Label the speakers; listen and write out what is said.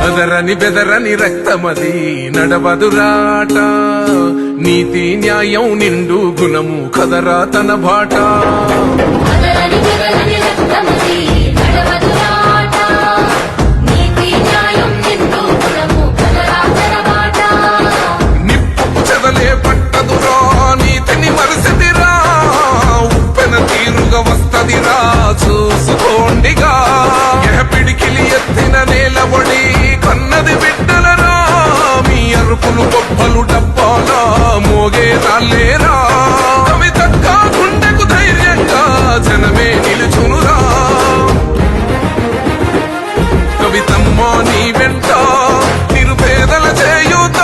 Speaker 1: అదరని బెదరని రక్తమది నడవదురాట, నీతి న్యాయం నిండు గుణము కదరా తన బాట. నిప్పుకు చెదలే పట్టదురా నీతిని మరిసిదిరా, ఉప్పెన తీరుగా వస్తదిరా చూసుకోండిగా. పిడికిలి ఎత్తిన నేలబడి కన్నది బిడ్డలరా, మీ అరుపులు గొప్పలు డబ్బాలా మోగే రాలేరా. కవితక్క గుండెకు ధైర్యంగా జనమే నిలుచునురా, కవితమ్మ నీ వెంట నిరుపేదల చేయూత.